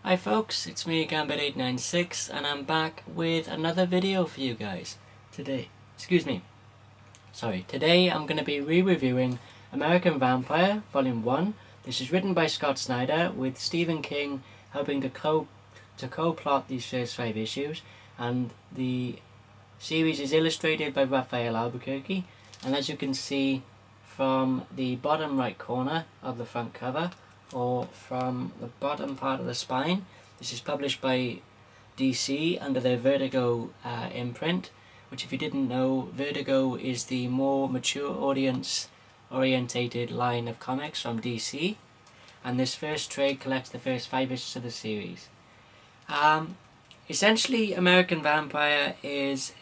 Hi folks, it's me Gambit896 and I'm back with another video for you guys. Today I'm going to be re-reviewing American Vampire Volume 1. This is written by Scott Snyder with Stephen King helping to co-plot these first 5 issues, and the series is illustrated by Rafael Albuquerque, and as you can see from the bottom right corner of the front cover, or from the bottom part of the spine, this is published by DC under their Vertigo imprint, which, if you didn't know, Vertigo is the more mature audience orientated line of comics from DC, and this first trade collects the first 5 issues of the series. Essentially, American Vampire is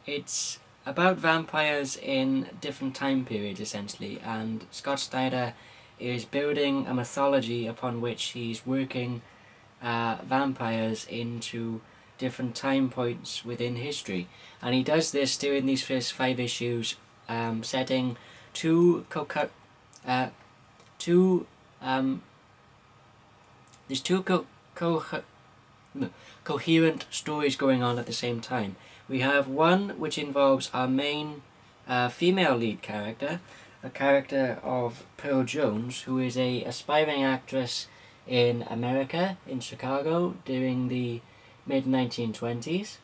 it's about vampires in different time periods, essentially, and Scott Snyder is building a mythology upon which he's working vampires into different time points within history, and he does this during these first 5 issues, setting two coherent stories going on at the same time. We have one which involves our main female lead character, a character of Pearl Jones, who is a aspiring actress in America, in Chicago, during the mid-1920s.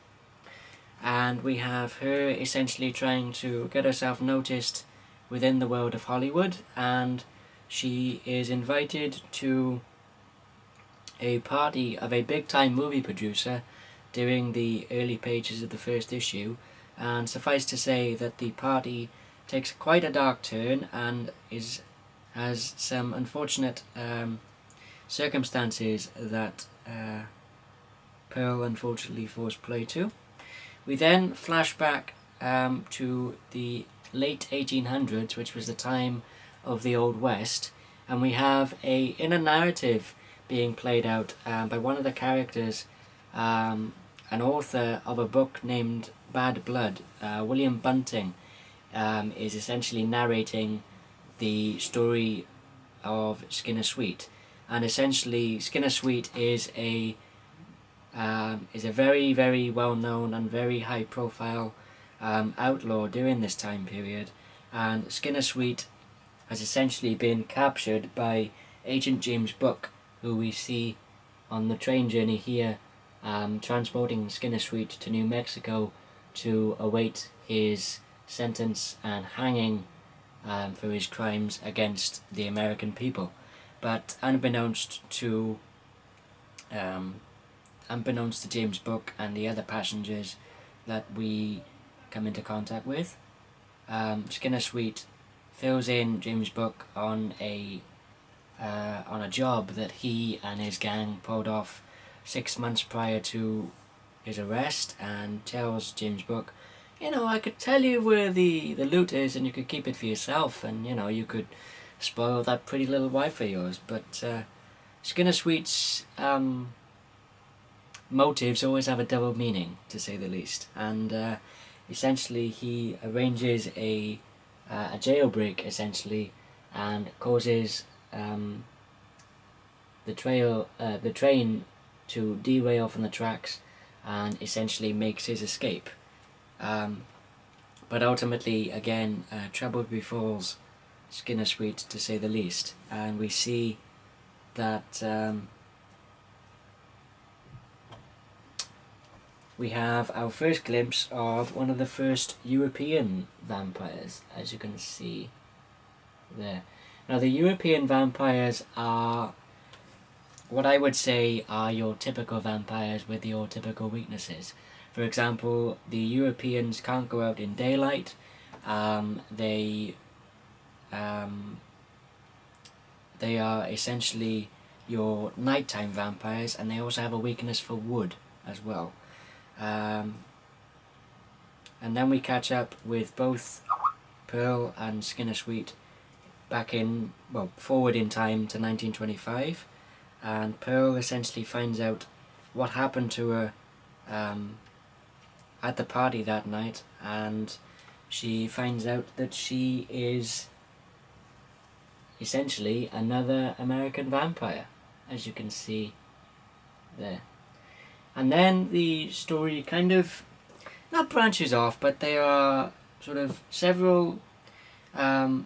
And we have her essentially trying to get herself noticed within the world of Hollywood, and she is invited to a party of a big-time movie producer during the early pages of the first issue, and suffice to say that the party takes quite a dark turn and has some unfortunate circumstances that Pearl unfortunately falls prey to. We then flash back to the late 1800s, which was the time of the Old West, and we have a inner narrative being played out by one of the characters, an author of a book named Bad Blood. William Bunting is essentially narrating the story of Skinner Sweet, and essentially Skinner Sweet is a very, very well known and very high profile outlaw during this time period, and Skinner Sweet has essentially been captured by Agent James Book, who we see on the train journey here, transporting Skinner Sweet to New Mexico to await his sentence and hanging for his crimes against the American people. But unbeknownst to James Book and the other passengers that we come into contact with, Skinner Sweet fills in James Book on a job that he and his gang pulled off 6 months prior to his arrest, and tells James Book, I could tell you where the loot is and you could keep it for yourself, and you could spoil that pretty little wife of yours. But Skinner Sweet's motives always have a double meaning, to say the least, and essentially he arranges a jailbreak, essentially, and causes the train to derail from the tracks, and essentially makes his escape. But ultimately, again, trouble befalls Skinner Sweet, to say the least, and we see that we have our first glimpse of one of the first European vampires, as you can see there. Now, the European vampires are what I would say are your typical vampires with your typical weaknesses. For example, the Europeans can't go out in daylight. They are essentially your nighttime vampires, and they also have a weakness for wood as well. And then we catch up with both Pearl and Skinner Sweet back in, forward in time to 1925, and Pearl essentially finds out what happened to her at the party that night, and she finds out that she is essentially another American vampire, as you can see there. And then the story kind of, not branches off, but there are sort of several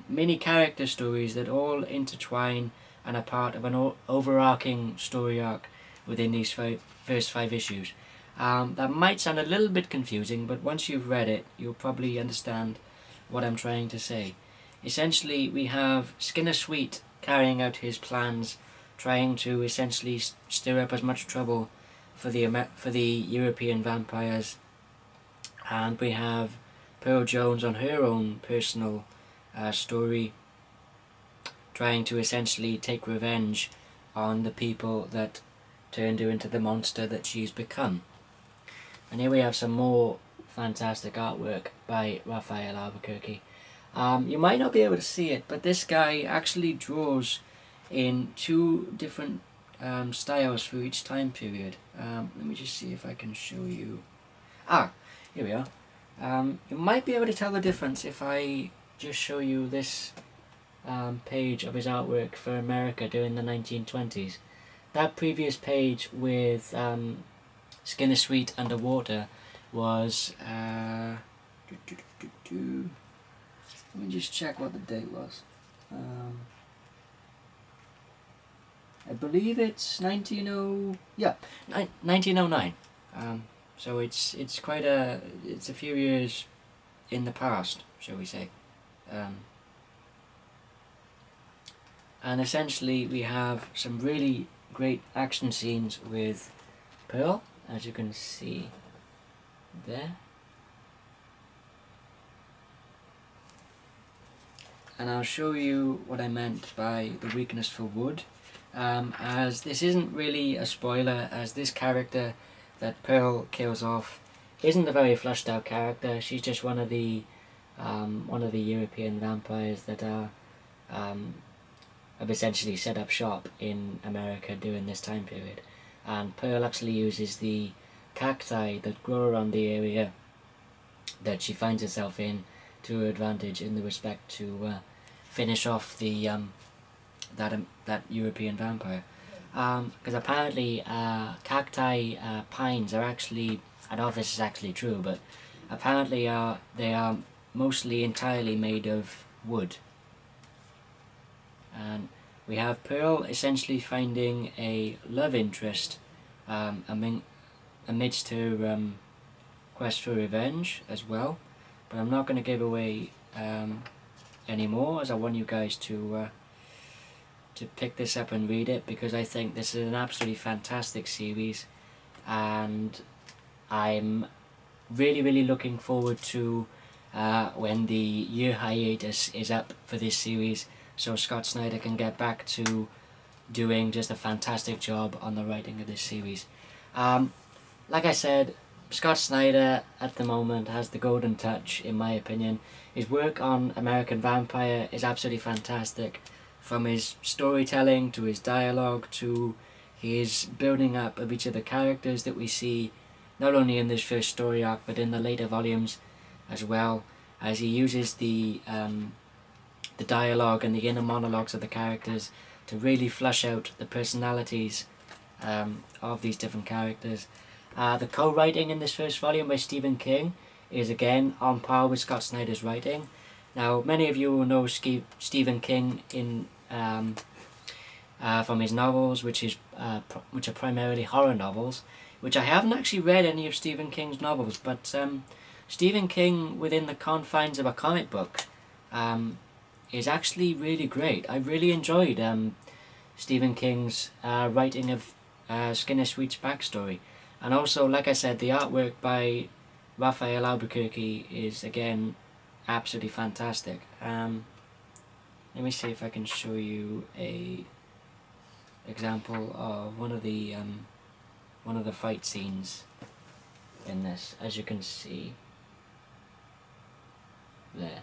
mini character stories that all intertwine and are part of an overarching story arc within these first 5 issues. That might sound a little bit confusing, but once you've read it, you'll probably understand what I'm trying to say. Essentially, we have Skinner Sweet carrying out his plans, trying to essentially stir up as much trouble for the European vampires, and we have Pearl Jones on her own personal story, trying to essentially take revenge on the people that turned her into the monster that she's become. And here we have some more fantastic artwork by Rafael Albuquerque. You might not be able to see it, but this guy actually draws in 2 different styles for each time period. Let me just see if I can show you. Here we are. You might be able to tell the difference if I just show you this page of his artwork for America during the 1920s. That previous page with Skinner Sweet underwater was let me just check what the date was. I believe it's 1909. So it's quite it's a few years in the past, shall we say. And essentially we have some really great action scenes with Pearl, as you can see there. And I'll show you what I meant by the weakness for wood, as this isn't really a spoiler, as this character that Pearl kills off isn't a very fleshed out character. She's just one of the European vampires that are have essentially set up shop in America during this time period. And Pearl actually uses the cacti that grow around the area that she finds herself in to her advantage, in the respect to finish off the that European vampire. Because apparently cacti pines are actually, I don't know if this is actually true, but apparently they are mostly entirely made of wood. And we have Pearl essentially finding a love interest amidst her quest for revenge as well. But I'm not going to give away any more, as I want you guys to pick this up and read it, because I think this is an absolutely fantastic series, and I'm really looking forward to when the year hiatus is up for this series, so Scott Snyder can get back to doing just a fantastic job on the writing of this series. Like I said, Scott Snyder at the moment has the golden touch, in my opinion. His work on American Vampire is absolutely fantastic, from his storytelling to his dialogue to his building up of each of the characters that we see, not only in this first story arc but in the later volumes as well, as he uses the dialogue and the inner monologues of the characters to really flesh out the personalities of these different characters. The co-writing in this first volume by Stephen King is again on par with Scott Snyder's writing. Now, many of you will know Stephen King from his novels, which are primarily horror novels, which I haven't actually read any of Stephen King's novels, but Stephen King within the confines of a comic book is actually really great. I really enjoyed Stephen King's writing of Skinner Sweet's backstory. And also, like I said, the artwork by Rafael Albuquerque is, again, absolutely fantastic. Let me see if I can show you a example of one of the fight scenes in this, as you can see there.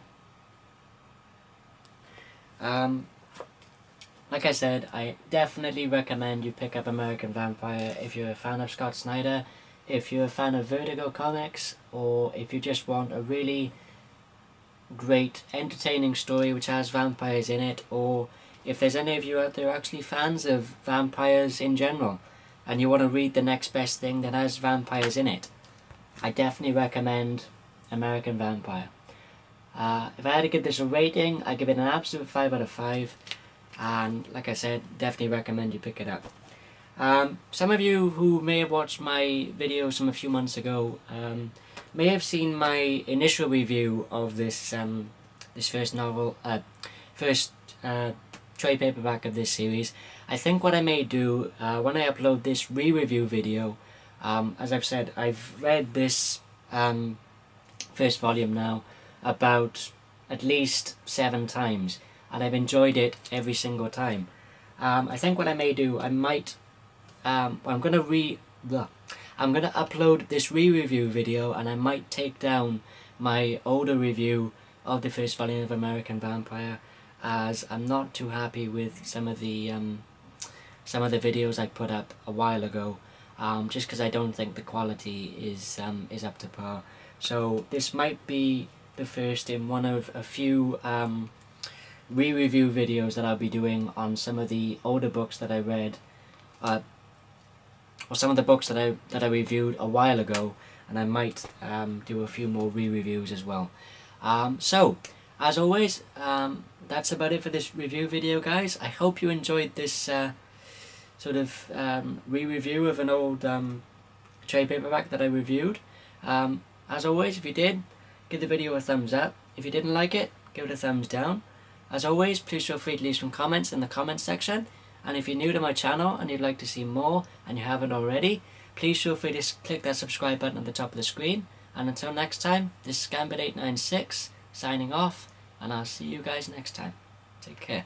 Like I said, I definitely recommend you pick up American Vampire if you're a fan of Scott Snyder, if you're a fan of Vertigo comics, or if you just want a really great, entertaining story which has vampires in it, or if there's any of you out there actually fans of vampires in general, and you want to read the next best thing that has vampires in it, I definitely recommend American Vampire. If I had to give this a rating, I'd give it an absolute 5 out of 5. And like I said, definitely recommend you pick it up. Some of you who may have watched my video from a few months ago may have seen my initial review of this this first novel, first trade paperback of this series. I think what I may do when I upload this re-review video, as I've said, I've read this first volume now about at least 7 times, and I've enjoyed it every single time. I think what I may do, I might, I'm gonna upload this re-review video, and I might take down my older review of the first volume of American Vampire, as I'm not too happy with some of the videos I put up a while ago, just because I don't think the quality is up to par. So this might be the first in one of a few re-review videos that I'll be doing on some of the older books that I read, or some of the books that I reviewed a while ago, and I might do a few more re-reviews as well. So, as always, that's about it for this review video, guys. I hope you enjoyed this sort of re-review of an old trade paperback that I reviewed. As always, if you did, give the video a thumbs up. If you didn't like it, give it a thumbs down. As always, please feel free to leave some comments in the comments section. And if you're new to my channel and you'd like to see more and you haven't already, please feel free to click that subscribe button at the top of the screen. And until next time, this is Gambit896 signing off, and I'll see you guys next time. Take care.